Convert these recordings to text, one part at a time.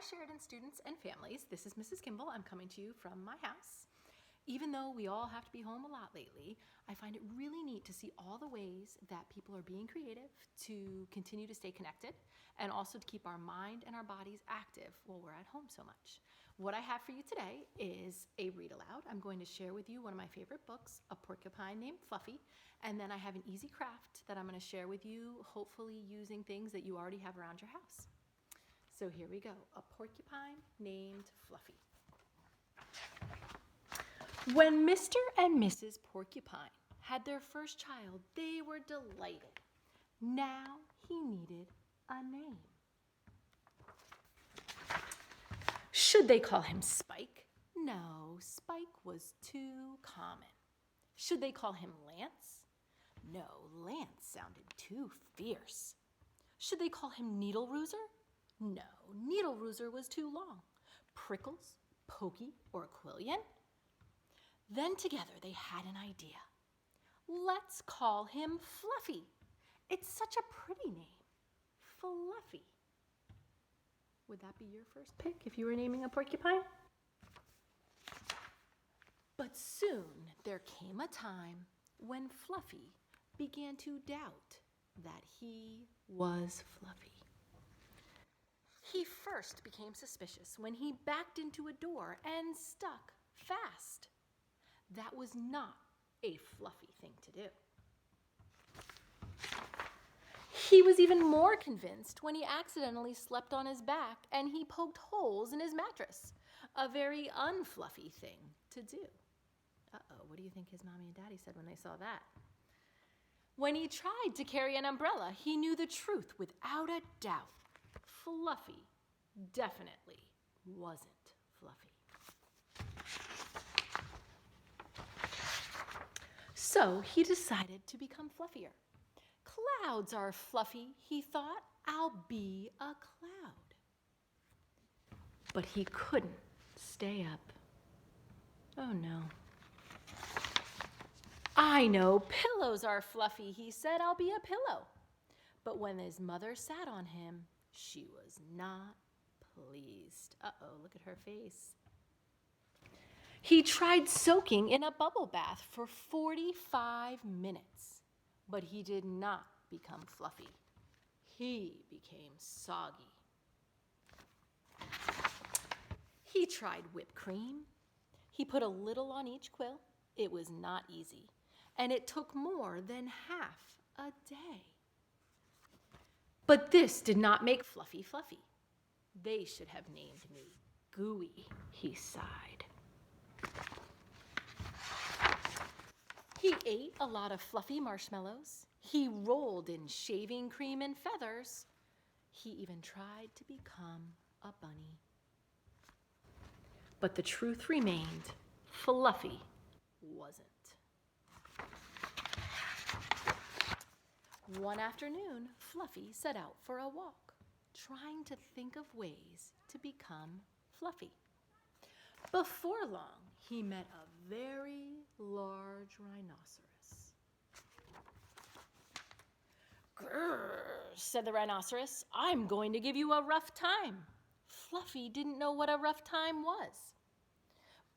Hi Sheridan students and families, this is Mrs. Kimball. I'm coming to you from my house. Even though we all have to be home a lot lately, I find it really neat to see all the ways that people are being creative to continue to stay connected and also to keep our mind and our bodies active while we're at home so much. What I have for you today is a read aloud. I'm going to share with you one of my favorite books, A Porcupine Named Fluffy, and then I have an easy craft that I'm going to share with you, hopefully using things that you already have around your house. So here we go, A Porcupine Named Fluffy. When Mr. and Mrs. Porcupine had their first child, they were delighted. Now he needed a name. Should they call him Spike? No, Spike was too common. Should they call him Lance? No, Lance sounded too fierce. Should they call him Needle Rooser? No, Needle Rooser was too long. Prickles, Pokey, or Quillian? Then together they had an idea. Let's call him Fluffy. It's such a pretty name, Fluffy. Would that be your first pick if you were naming a porcupine? But soon there came a time when Fluffy began to doubt that he was Fluffy. He first became suspicious when he backed into a door and stuck fast. That was not a Fluffy thing to do. He was even more convinced when he accidentally slept on his back and he poked holes in his mattress. A very unfluffy thing to do. Uh-oh, what do you think his mommy and daddy said when they saw that? When he tried to carry an umbrella, he knew the truth without a doubt. Fluffy definitely wasn't fluffy. So he decided to become fluffier. Clouds are fluffy, he thought. I'll be a cloud. But he couldn't stay up. Oh no. I know, pillows are fluffy, he said. I'll be a pillow. But when his mother sat on him, she was not pleased. Uh-oh, look at her face. He tried soaking in a bubble bath for 45 minutes, but he did not become fluffy. He became soggy. He tried whipped cream. He put a little on each quill. It was not easy, and it took more than half a day. But this did not make Fluffy fluffy. They should have named me Gooey, he sighed. He ate a lot of fluffy marshmallows. He rolled in shaving cream and feathers. He even tried to become a bunny. But the truth remained, Fluffy wasn't. One afternoon, Fluffy set out for a walk, trying to think of ways to become fluffy. Before long, he met a very large rhinoceros. "Grrr," said the rhinoceros, "I'm going to give you a rough time." Fluffy didn't know what a rough time was,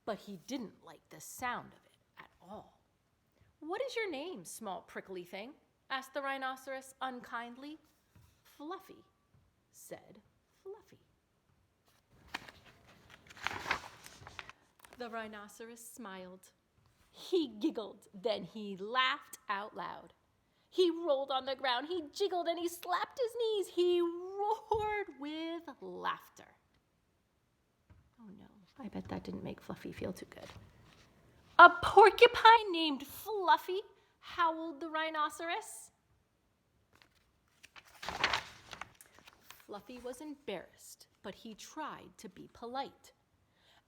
but he didn't like the sound of it at all. "What is your name, small prickly thing?" asked the rhinoceros unkindly. "Fluffy," said Fluffy. The rhinoceros smiled. He giggled, then he laughed out loud. He rolled on the ground, he jiggled, and he slapped his knees. He roared with laughter. Oh no, I bet that didn't make Fluffy feel too good. "A porcupine named Fluffy?" howled the rhinoceros. Fluffy was embarrassed, but he tried to be polite.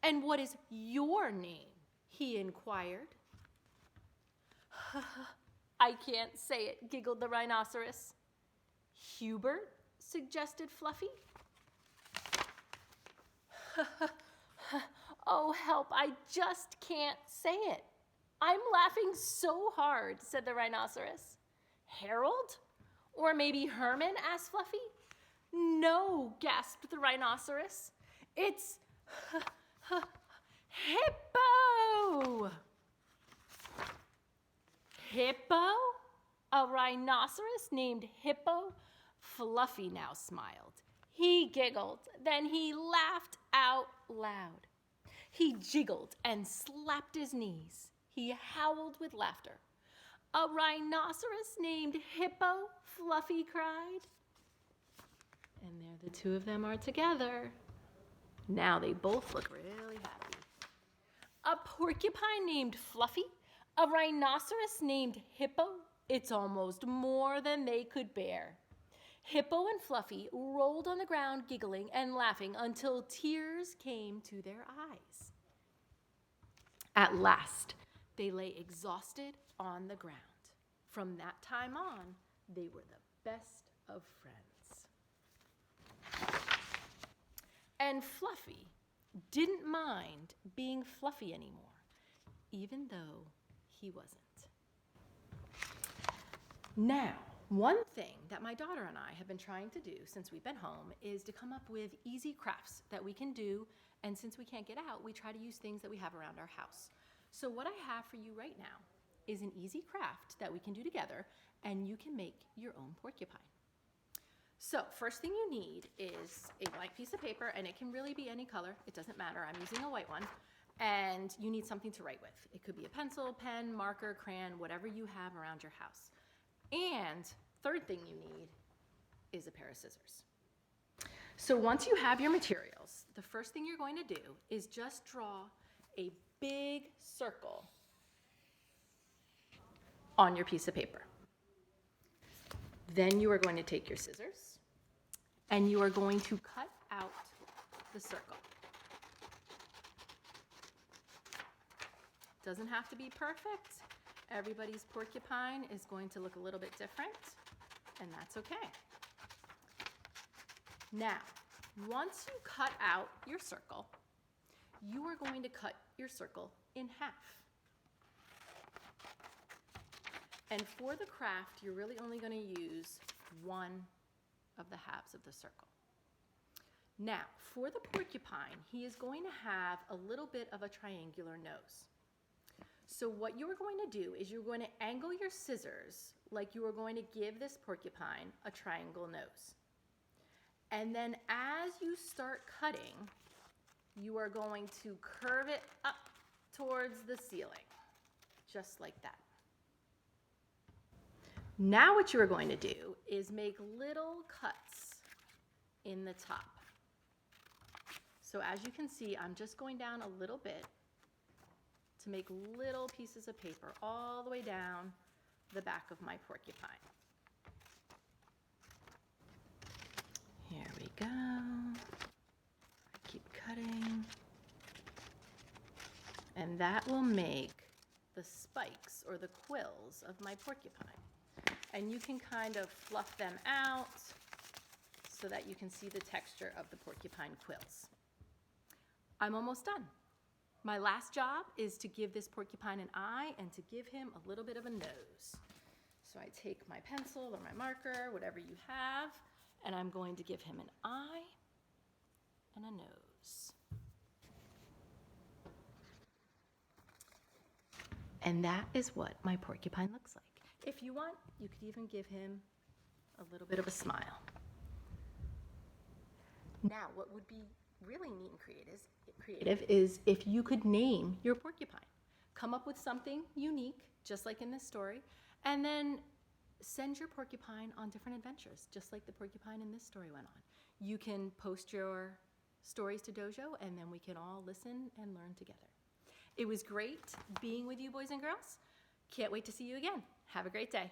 "And what is your name?" he inquired. "I can't say it," giggled the rhinoceros. "Hubert?" suggested Fluffy. "Oh, help, I just can't say it. I'm laughing so hard," said the rhinoceros. "Harold? Or maybe Herman?" asked Fluffy. "No," gasped the rhinoceros. It's Hippo! Hippo? A rhinoceros named Hippo? Fluffy now smiled. He giggled, then he laughed out loud. He jiggled and slapped his knees. He howled with laughter. A rhinoceros named Hippo? Fluffy cried. And there the two of them are together. Now they both look really happy. A porcupine named Fluffy? A rhinoceros named Hippo? It's almost more than they could bear. Hippo and Fluffy rolled on the ground giggling and laughing until tears came to their eyes. At last, they lay exhausted on the ground. From that time on, they were the best of friends. And Fluffy didn't mind being Fluffy anymore, even though he wasn't. Now, one thing that my daughter and I have been trying to do since we've been home is to come up with easy crafts that we can do, and since we can't get out, we try to use things that we have around our house. So what I have for you right now is an easy craft that we can do together, and you can make your own porcupine. So first thing you need is a blank piece of paper, and it can really be any color. It doesn't matter. I'm using a white one. And you need something to write with. It could be a pencil, pen, marker, crayon, whatever you have around your house. And third thing you need is a pair of scissors. So once you have your materials, the first thing you're going to do is just draw a big circle on your piece of paper. Then you are going to take your scissors and you are going to cut out the circle. Doesn't have to be perfect. Everybody's porcupine is going to look a little bit different, and that's okay. Now, once you cut out your circle, you are going to cut your circle in half. And for the craft, you're really only going to use one of the halves of the circle. Now, for the porcupine, he is going to have a little bit of a triangular nose. So what you are going to do is you're going to angle your scissors like you are going to give this porcupine a triangle nose. And then as you start cutting, you are going to curve it up towards the ceiling, just like that. Now what you are going to do is make little cuts in the top. So as you can see, I'm just going down a little bit to make little pieces of paper all the way down the back of my porcupine. Here we go. I keep cutting. And that will make the spikes or the quills of my porcupine. And you can kind of fluff them out so that you can see the texture of the porcupine quills. I'm almost done. My last job is to give this porcupine an eye and to give him a little bit of a nose. So I take my pencil or my marker, whatever you have, and I'm going to give him an eye and a nose. And that is what my porcupine looks like. If you want, you could even give him a little bit of a smile. Now, what would be really neat and creative is if you could name your porcupine. Come up with something unique, just like in this story, and then send your porcupine on different adventures, just like the porcupine in this story went on. You can post your stories to Dojo, and then we can all listen and learn together. It was great being with you, boys and girls. Can't wait to see you again. Have a great day.